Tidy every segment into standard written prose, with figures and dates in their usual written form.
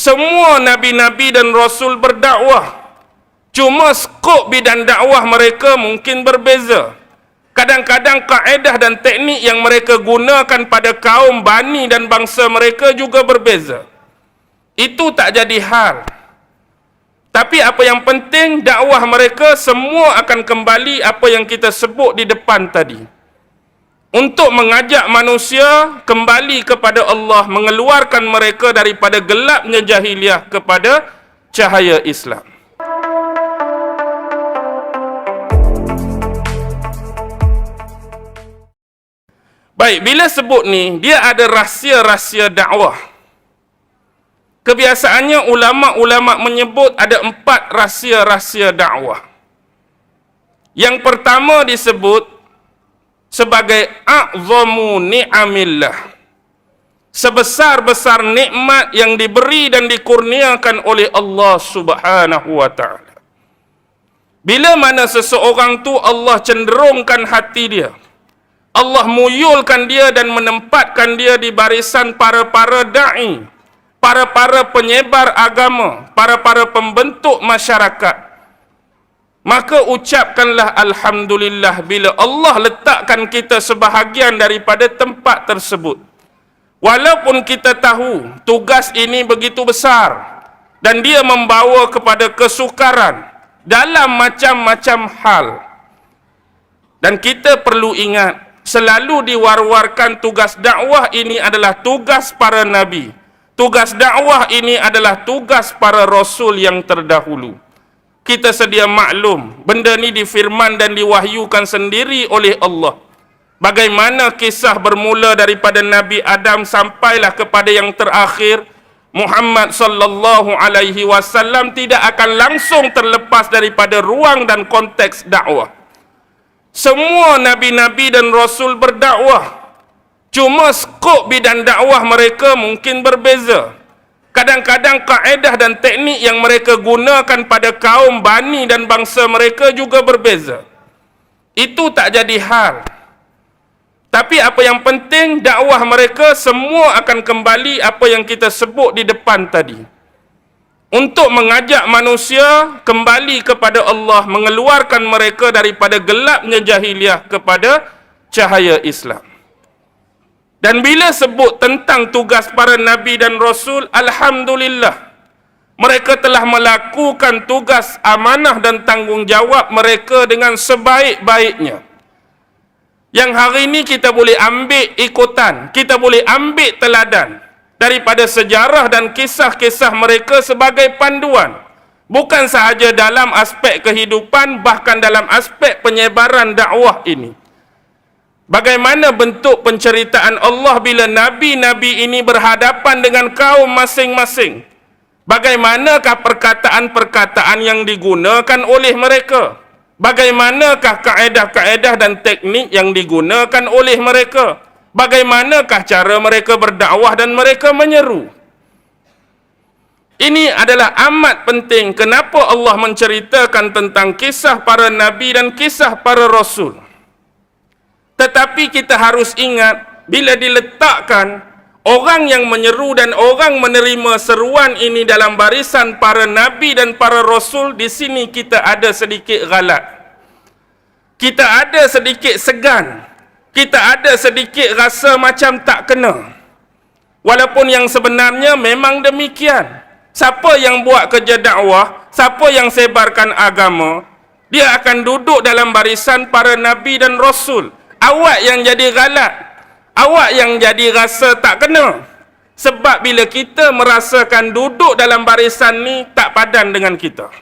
Semua nabi-nabi dan rasul berdakwah. Cuma skop bidang dakwah mereka mungkin berbeza. Kadang-kadang kaedah dan teknik yang mereka gunakan pada kaum Bani dan bangsa mereka juga berbeza. Itu tak jadi hal. Tapi apa yang penting, dakwah mereka semua akan kembali apa yang kita sebut di depan tadi. Untuk mengajak manusia kembali kepada Allah, mengeluarkan mereka daripada gelapnya jahiliah kepada cahaya Islam. Baik, bila sebut ni, dia ada rahsia-rahsia dakwah. Kebiasaannya ulama-ulama menyebut ada 4 rahsia-rahsia dakwah. Yang pertama disebut sebagai a'zamu ni'amillah. Sebesar-besar nikmat yang diberi dan dikurniakan oleh Allah Subhanahu wa ta'ala. Bila mana seseorang tu Allah cenderungkan hati dia, Allah muyulkan dia dan menempatkan dia di barisan para-para da'i, para-para penyebar agama, para-para pembentuk masyarakat, maka ucapkanlah alhamdulillah bila Allah letakkan kita sebahagian daripada tempat tersebut. Walaupun kita tahu tugas ini begitu besar dan dia membawa kepada kesukaran dalam macam-macam hal. Dan kita perlu ingat, selalu diwar-warkan tugas dakwah ini adalah tugas para nabi. Tugas dakwah ini adalah tugas para rasul yang terdahulu. Kita sedia maklum, benda ni difirman dan diwahyukan sendiri oleh Allah. Bagaimana kisah bermula daripada Nabi Adam sampailah kepada yang terakhir, Muhammad sallallahu alaihi wasallam, tidak akan langsung terlepas daripada ruang dan konteks dakwah. Semua nabi-nabi dan rasul berdakwah. Cuma skop bidang dakwah mereka mungkin berbeza. Kadang-kadang kaedah dan teknik yang mereka gunakan pada kaum Bani dan bangsa mereka juga berbeza. Itu tak jadi hal. Tapi apa yang penting, dakwah mereka semua akan kembali apa yang kita sebut di depan tadi. Untuk mengajak manusia kembali kepada Allah, mengeluarkan mereka daripada gelapnya jahiliah kepada cahaya Islam. Dan bila sebut tentang tugas para nabi dan rasul, alhamdulillah, mereka telah melakukan tugas amanah dan tanggungjawab mereka dengan sebaik-baiknya. Yang hari ini kita boleh ambil ikutan, kita boleh ambil teladan daripada sejarah dan kisah-kisah mereka sebagai panduan. Bukan sahaja dalam aspek kehidupan, bahkan dalam aspek penyebaran dakwah ini. Bagaimana bentuk penceritaan Allah bila nabi-nabi ini berhadapan dengan kaum masing-masing? Bagaimanakah perkataan-perkataan yang digunakan oleh mereka? Bagaimanakah kaedah-kaedah dan teknik yang digunakan oleh mereka? Bagaimanakah cara mereka berdakwah dan mereka menyeru? Ini adalah amat penting. Kenapa Allah menceritakan tentang kisah para nabi dan kisah para rasul? Tetapi kita harus ingat, bila diletakkan orang yang menyeru dan orang menerima seruan ini dalam barisan para nabi dan para rasul, di sini kita ada sedikit ghalat. Kita ada sedikit segan. Kita ada sedikit rasa macam tak kena. Walaupun yang sebenarnya memang demikian. Siapa yang buat kerja dakwah, siapa yang sebarkan agama, dia akan duduk dalam barisan para nabi dan rasul. Awak yang jadi galat, awak yang jadi rasa tak kena. Sebab bila kita merasakan duduk dalam barisan ni tak padan dengan kita.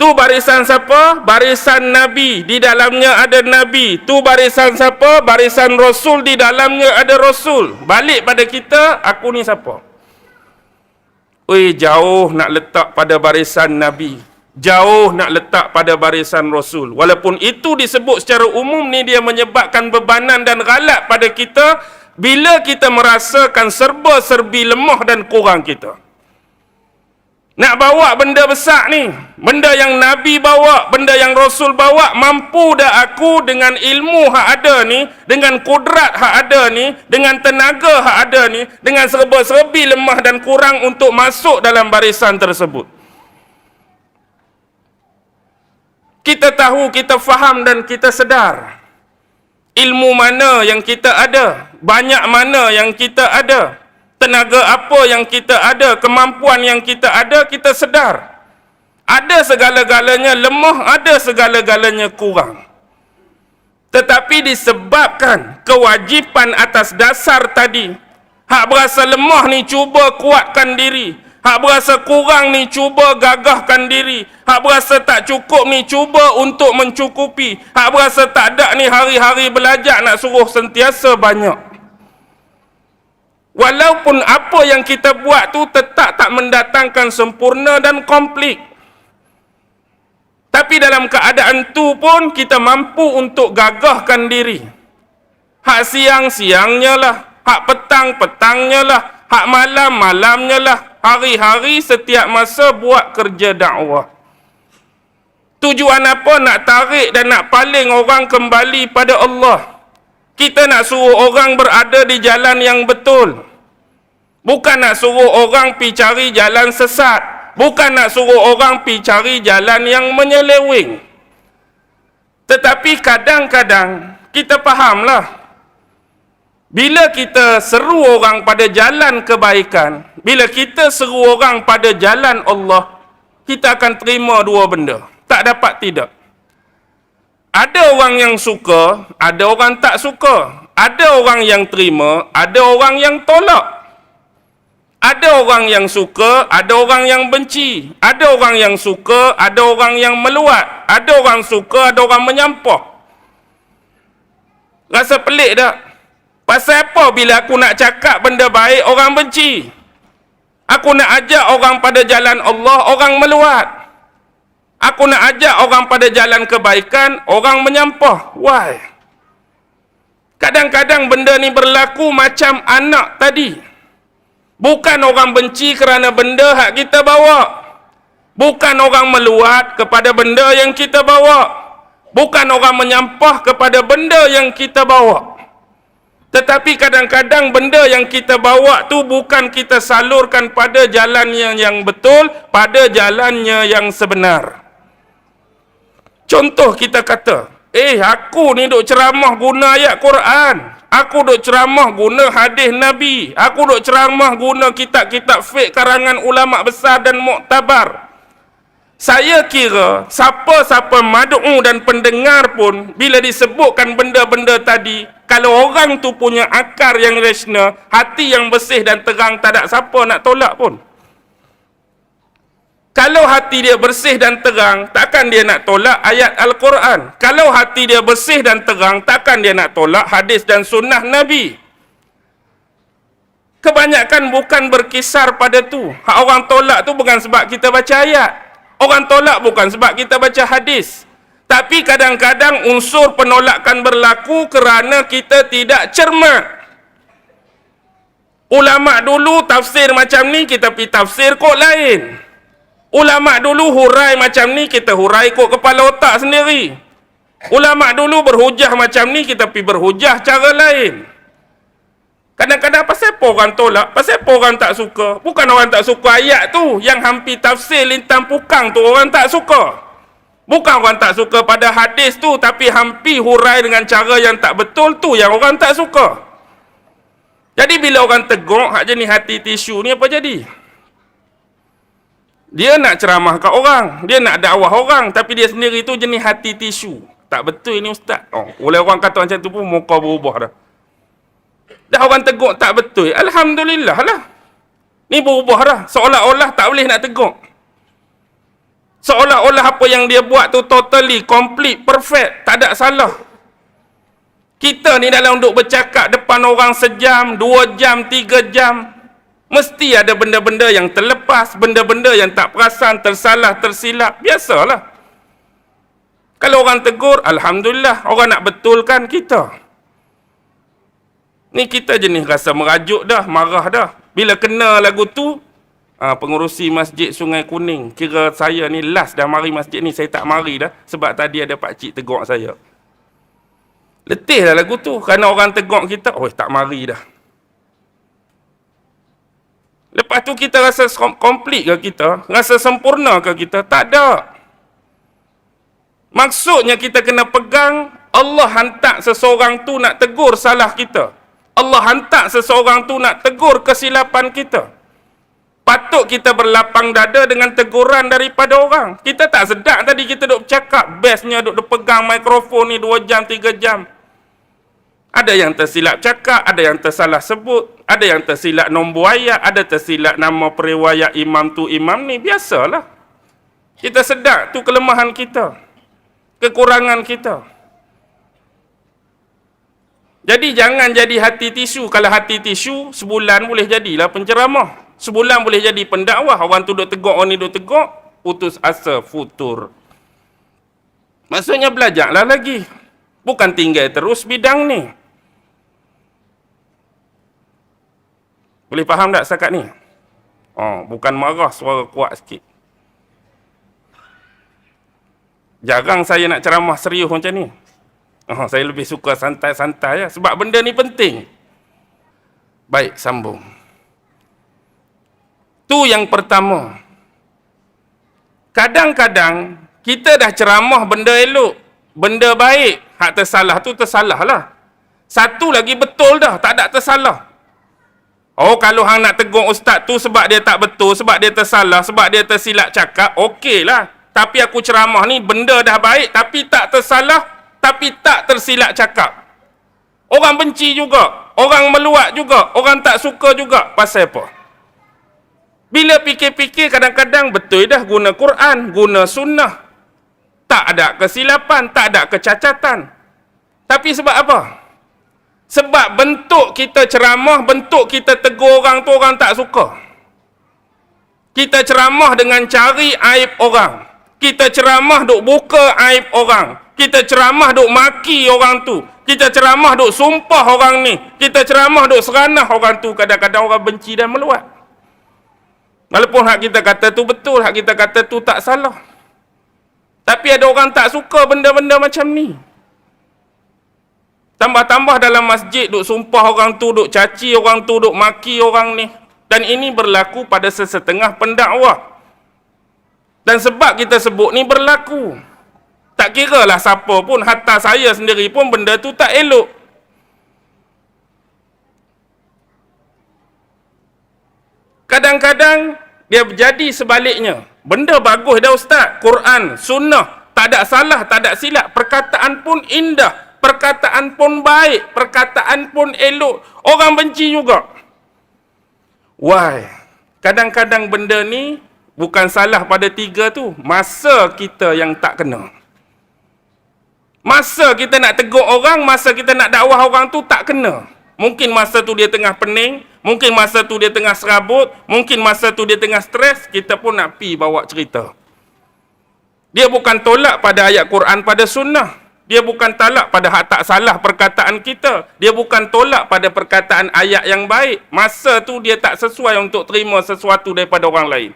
Tu barisan siapa? Barisan nabi, di dalamnya ada nabi. Tu barisan siapa? Barisan rasul, di dalamnya ada rasul. Balik pada kita, aku ni siapa? Oi, jauh nak letak pada barisan nabi, jauh nak letak pada barisan rasul. Walaupun itu disebut secara umum ni, dia menyebabkan bebanan dan ghalat pada kita bila kita merasakan serba-serbi lemah dan kurang kita. Nak bawa benda besar ni, benda yang Nabi bawa, benda yang Rasul bawa, mampu dah aku dengan ilmu hak ada ni, dengan kudrat hak ada ni, dengan tenaga hak ada ni, dengan serba-serbi lemah dan kurang untuk masuk dalam barisan tersebut. Kita tahu, kita faham dan kita sedar ilmu mana yang kita ada, banyak mana yang kita ada, tenaga apa yang kita ada, kemampuan yang kita ada, kita sedar. Ada segala-galanya lemah, ada segala-galanya kurang. Tetapi disebabkan kewajipan atas dasar tadi, hak berasa lemah ni cuba kuatkan diri, hak berasa kurang ni cuba gagahkan diri, hak berasa tak cukup ni cuba untuk mencukupi, hak berasa tak ada ni hari-hari belajar nak suruh sentiasa banyak. Walaupun apa yang kita buat tu tetap tak mendatangkan sempurna dan komplit. Tapi dalam keadaan tu pun kita mampu untuk gagahkan diri. Hak siang-siangnya lah, hak petang-petangnya lah, hak malam-malamnya lah, hari-hari setiap masa buat kerja dakwah. Tujuan apa? Nak tarik dan nak paling orang kembali pada Allah. Kita nak suruh orang berada di jalan yang betul. Bukan nak suruh orang pi cari jalan sesat. Bukan nak suruh orang pi cari jalan yang menyeleweng. Tetapi kadang-kadang kita fahamlah, bila kita seru orang pada jalan kebaikan, bila kita seru orang pada jalan Allah, kita akan terima dua benda. Tak dapat tidak. Ada orang yang suka, ada orang tak suka. Ada orang yang terima, ada orang yang tolak. Ada orang yang suka, ada orang yang benci. Ada orang yang suka, ada orang yang meluat. Ada orang suka, ada orang menyampah. Rasa pelik tak? Pasal apa bila aku nak cakap benda baik, orang benci? Aku nak ajak orang pada jalan Allah, orang meluat. Aku nak ajak orang pada jalan kebaikan, orang menyampah. Why? Kadang-kadang benda ni berlaku macam anak tadi. Bukan orang benci kerana benda hak kita bawa. Bukan orang meluat kepada benda yang kita bawa. Bukan orang menyampah kepada benda yang kita bawa. Tetapi kadang-kadang benda yang kita bawa tu bukan kita salurkan pada jalannya yang betul, pada jalannya yang sebenar. Contoh kita kata, aku ni duk ceramah guna ayat Quran. Aku duk ceramah guna hadis Nabi. Aku duk ceramah guna kitab-kitab fiqh karangan ulama besar dan muktabar. Saya kira siapa-siapa mad'u dan pendengar pun bila disebutkan benda-benda tadi, kalau orang tu punya akar yang rasional, hati yang bersih dan terang, tak ada siapa nak tolak pun. Kalau hati dia bersih dan terang, takkan dia nak tolak ayat Al-Quran. Kalau hati dia bersih dan terang, takkan dia nak tolak hadis dan sunnah Nabi. Kebanyakan bukan berkisar pada tu. Hak orang tolak tu bukan sebab kita baca ayat. Orang tolak bukan sebab kita baca hadis. Tapi kadang-kadang unsur penolakan berlaku kerana kita tidak cermat. Ulama dulu tafsir macam ni, kita pergi tafsir kod lain. Ulama dulu hurai macam ni, kita hurai kod kepala otak sendiri. Ulama dulu berhujah macam ni, kita pergi berhujah cara lain. Kadang-kadang pasal apa orang tolak? Pasal apa orang tak suka? Bukan orang tak suka ayat tu, yang hampir tafsir lintang pukang tu orang tak suka. Bukan orang tak suka pada hadis tu, tapi hampir hurai dengan cara yang tak betul tu yang orang tak suka. Jadi bila orang teguk hak jenis hati tisu ni, apa jadi? Dia nak ceramah kat orang, dia nak dakwah orang, tapi dia sendiri tu jenis hati tisu. Tak betul ini ustaz. Oleh orang kata macam tu pun muka berubah dah. Dah orang tegur tak betul, alhamdulillah lah. Ni berubah dah, seolah-olah tak boleh nak tegur. Seolah-olah apa yang dia buat tu totally, complete, perfect, tak ada salah. Kita ni dalam duk bercakap depan orang sejam, 2 jam, 3 jam, mesti ada benda-benda yang terlepas, benda-benda yang tak perasan, tersalah, tersilap. Biasalah. Kalau orang tegur, alhamdulillah, orang nak betulkan kita. Ni kita jenis rasa merajuk dah, marah dah. Bila kena lagu tu, Pengurusi masjid Sungai Kuning, kira saya ni last dah mari masjid ni, saya tak mari dah sebab tadi ada pakcik tegur saya. Letih dah lagu tu, kerana orang tegur kita, tak mari dah. Lepas tu kita rasa komplit ke kita? Rasa sempurna ke kita? Tak ada. Maksudnya kita kena pegang, Allah hantar seseorang tu nak tegur salah kita. Allah hantar seseorang tu nak tegur kesilapan kita. Patut kita berlapang dada dengan teguran daripada orang. Kita tak sedap tadi kita duk bercakap, bestnya duk pegang mikrofon ni 2 jam, 3 jam. Ada yang tersilap cakap, ada yang tersalah sebut, ada yang tersilap nombor ayat, ada tersilap nama periwayat imam tu imam ni. Biasalah. Kita sedar tu kelemahan kita, kekurangan kita. Jadi jangan jadi hati tisu. Kalau hati tisu, sebulan boleh jadilah penceramah. Sebulan boleh jadi pendakwah. Orang tu duk tegur, orang ni duk tegur, putus asa, futur. Maksudnya belajarlah lagi. Bukan tinggal terus bidang ni. Boleh faham tak setakat ni? Bukan marah, suara kuat sikit. Jarang saya nak ceramah serius macam ni. Saya lebih suka santai-santai ya, sebab benda ni penting. Baik, sambung. Tu yang pertama. Kadang-kadang kita dah ceramah benda elok, benda baik, hak tersalah tu tersalah lah. Satu lagi betul dah, tak ada tersalah. Kalau hang nak tegur ustaz tu sebab dia tak betul, sebab dia tersalah, sebab dia tersilap cakap, okey lah. Tapi aku ceramah ni benda dah baik, tapi tak tersalah, tapi tak tersilap cakap. Orang benci juga, orang meluat juga, orang tak suka juga. Pasal apa? Bila fikir-fikir kadang-kadang betul dah guna Quran, guna sunnah. Tak ada kesilapan, tak ada kecacatan. Tapi sebab apa? Sebab bentuk kita ceramah, bentuk kita tegur orang tu orang tak suka. Kita ceramah dengan cari aib orang. Kita ceramah duk buka aib orang. Kita ceramah duk maki orang tu. Kita ceramah duk sumpah orang ni. Kita ceramah duk seranah orang tu. Kadang-kadang orang benci dan meluat. Walaupun hak kita kata tu betul, hak kita kata tu tak salah. Tapi ada orang tak suka benda-benda macam ni. Tambah-tambah dalam masjid duk sumpah orang tu, duk caci orang tu, duk maki orang ni. Dan ini berlaku pada sesetengah pendakwah. Dan sebab kita sebut ni berlaku. Tak kira lah siapa pun, hatta saya sendiri pun benda tu tak elok. Kadang-kadang dia berjadi sebaliknya. Benda bagus dah ustaz, Quran, sunnah, tak ada salah, tak ada silap. Perkataan pun indah. Perkataan pun baik, perkataan pun elok. Orang benci juga. Why? Kadang-kadang benda ni bukan salah pada 3 tu. Masa kita yang tak kena. Masa kita nak tegur orang, masa kita nak dakwah orang tu tak kena. Mungkin masa tu dia tengah pening, mungkin masa tu dia tengah serabut, mungkin masa tu dia tengah stres, kita pun nak pi bawa cerita. Dia bukan tolak pada ayat Quran, pada sunnah. Dia bukan talak pada hak tak salah perkataan kita. Dia bukan tolak pada perkataan ayat yang baik. Masa tu dia tak sesuai untuk terima sesuatu daripada orang lain.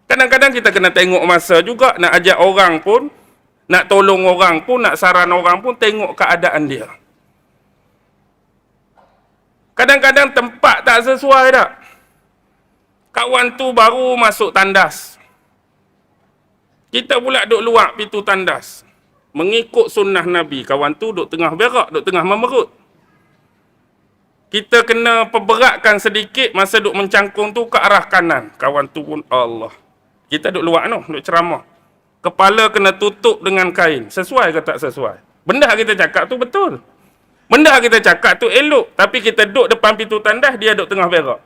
Kadang-kadang kita kena tengok masa juga. Nak ajak orang pun, nak tolong orang pun, nak saran orang pun, tengok keadaan dia. Kadang-kadang tempat tak sesuai tak. Kawan tu baru masuk tandas. Kita pula duk luar pintu tandas. Mengikut sunnah Nabi. Kawan tu duk tengah berak, duk tengah memerut. Kita kena perberatkan sedikit masa duk mencangkung tu ke arah kanan. Kawan tu pun Allah. Kita duk luar noh, duk ceramah. Kepala kena tutup dengan kain. Sesuai ke tak sesuai? Benda kita cakap tu betul. Benda kita cakap tu elok. Tapi kita duk depan pintu tandas, dia duk tengah berak.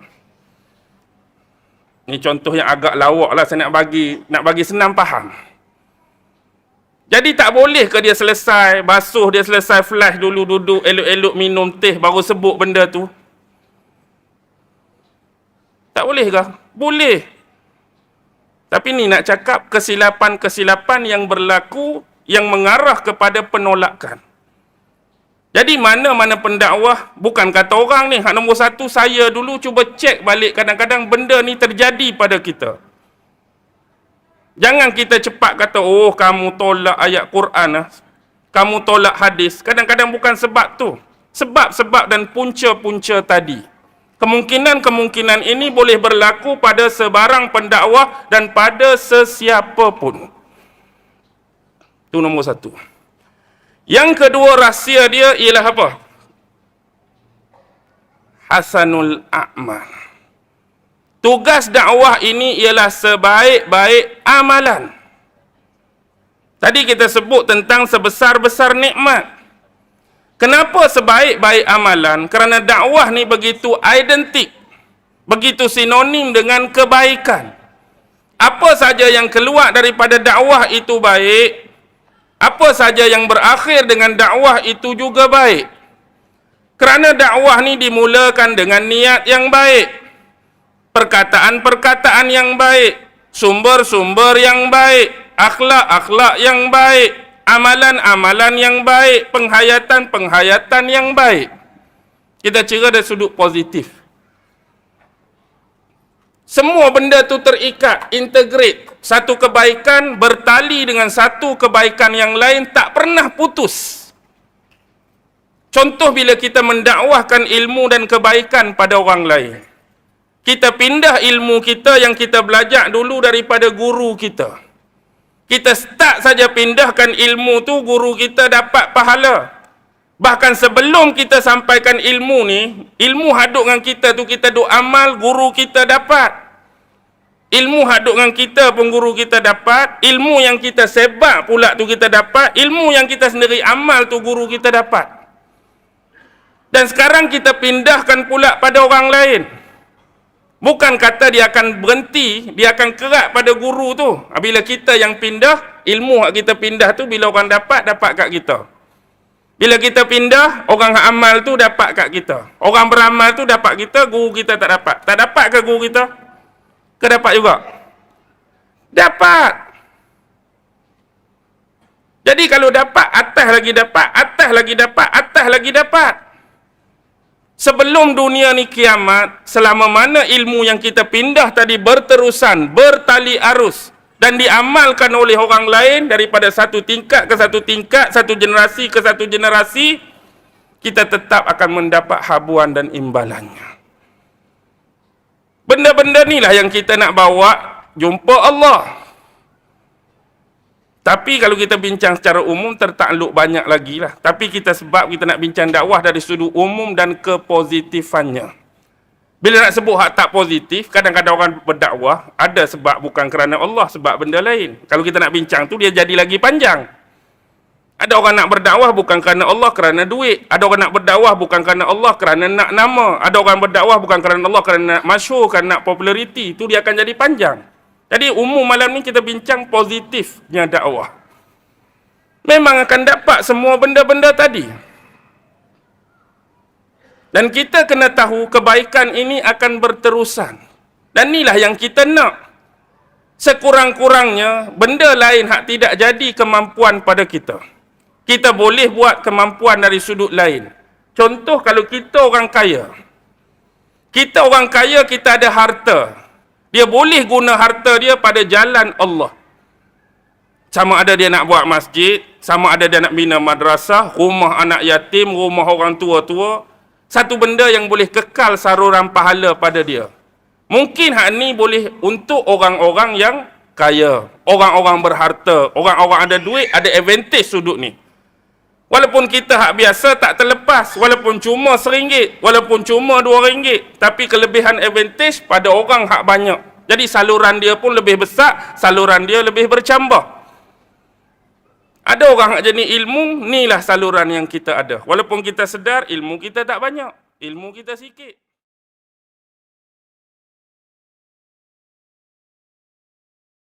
Ni contoh yang agak lawak lah. Saya nak bagi senang faham. Jadi tak boleh ke dia selesai basuh, dia selesai flush dulu, duduk elok-elok minum teh baru sebut benda tu? Tak boleh ke? Boleh. Tapi ni nak cakap kesilapan-kesilapan yang berlaku yang mengarah kepada penolakan. Jadi mana-mana pendakwah, bukan kata orang ni, hak nombor satu, saya dulu cuba cek balik, kadang-kadang benda ni terjadi pada kita. Jangan kita cepat kata, oh kamu tolak ayat Quran lah, kamu tolak hadis. Kadang-kadang bukan sebab tu. Sebab-sebab dan punca-punca tadi. Kemungkinan-kemungkinan ini boleh berlaku pada sebarang pendakwah dan pada sesiapa pun. Itu nombor satu. Yang kedua rahsia dia ialah apa? Hasanul a'mal. Tugas dakwah ini ialah sebaik-baik amalan. Tadi kita sebut tentang sebesar-besar nikmat. Kenapa sebaik-baik amalan? Kerana dakwah ni begitu identik, begitu sinonim dengan kebaikan. Apa saja yang keluar daripada dakwah itu baik, apa saja yang berakhir dengan dakwah itu juga baik. Kerana dakwah ni dimulakan dengan niat yang baik, perkataan-perkataan yang baik, sumber-sumber yang baik, akhlak-akhlak yang baik, amalan-amalan yang baik, penghayatan-penghayatan yang baik. Kita kira dari sudut positif. Semua benda tu terikat, integrate. Satu kebaikan bertali dengan satu kebaikan yang lain, tak pernah putus. Contoh bila kita mendakwahkan ilmu dan kebaikan pada orang lain. Kita pindah ilmu kita yang kita belajar dulu daripada guru kita. Kita start saja pindahkan ilmu tu, guru kita dapat pahala. Bahkan sebelum kita sampaikan ilmu ni, ilmu hadut dengan kita tu kita duk amal, guru kita dapat. Ilmu hadut dengan kita pun guru kita dapat. Ilmu yang kita sebab pula tu kita dapat. Ilmu yang kita sendiri amal tu guru kita dapat. Dan sekarang kita pindahkan pula pada orang lain. Bukan kata dia akan berhenti, dia akan kerat pada guru tu. Bila kita yang pindah, ilmu yang kita pindah tu bila orang dapat kat kita. Bila kita pindah, orang amal tu dapat kat kita. Orang beramal tu dapat kita, guru kita tak dapat. Tak dapat ke guru kita? Ke dapat juga? Dapat. Jadi kalau dapat, atas lagi dapat, atas lagi dapat, atas lagi dapat. Sebelum dunia ni kiamat, selama mana ilmu yang kita pindah tadi berterusan, bertali arus, dan diamalkan oleh orang lain daripada satu tingkat ke satu tingkat, satu generasi ke satu generasi, kita tetap akan mendapat habuan dan imbalannya. Benda-benda inilah yang kita nak bawa jumpa Allah. Tapi kalau kita bincang secara umum, tertakluk banyak lagi lah. Tapi sebab kita nak bincang dakwah dari sudut umum dan kepositifannya. Bila nak sebut hak tak positif, kadang-kadang orang berdakwah, ada sebab bukan kerana Allah, sebab benda lain. Kalau kita nak bincang tu, dia jadi lagi panjang. Ada orang nak berdakwah bukan kerana Allah, kerana duit. Ada orang nak berdakwah bukan kerana Allah, kerana nak nama. Ada orang berdakwah bukan kerana Allah, kerana nak masyhur, kerana nak populariti. Itu dia akan jadi panjang. Jadi umum malam ni kita bincang positifnya dakwah. Memang akan dapat semua benda-benda tadi. Dan kita kena tahu kebaikan ini akan berterusan. Dan inilah yang kita nak. Sekurang-kurangnya, benda lain hak tidak jadi kemampuan pada kita. Kita boleh buat kemampuan dari sudut lain. Contoh kalau kita orang kaya. Kita orang kaya, kita ada harta. Dia boleh guna harta dia pada jalan Allah. Sama ada dia nak buat masjid, sama ada dia nak bina madrasah, rumah anak yatim, rumah orang tua-tua. Satu benda yang boleh kekal saluran pahala pada dia. Mungkin hak ni boleh untuk orang-orang yang kaya, orang-orang berharta, orang-orang ada duit, ada advantage sudut ni. Walaupun kita hak biasa tak terlepas, walaupun cuma RM1, walaupun cuma RM2, tapi kelebihan advantage pada orang hak banyak. Jadi saluran dia pun lebih besar, saluran dia lebih bercambah. Ada orang hak jenis ilmu, inilah saluran yang kita ada. Walaupun kita sedar, ilmu kita tak banyak. Ilmu kita sikit.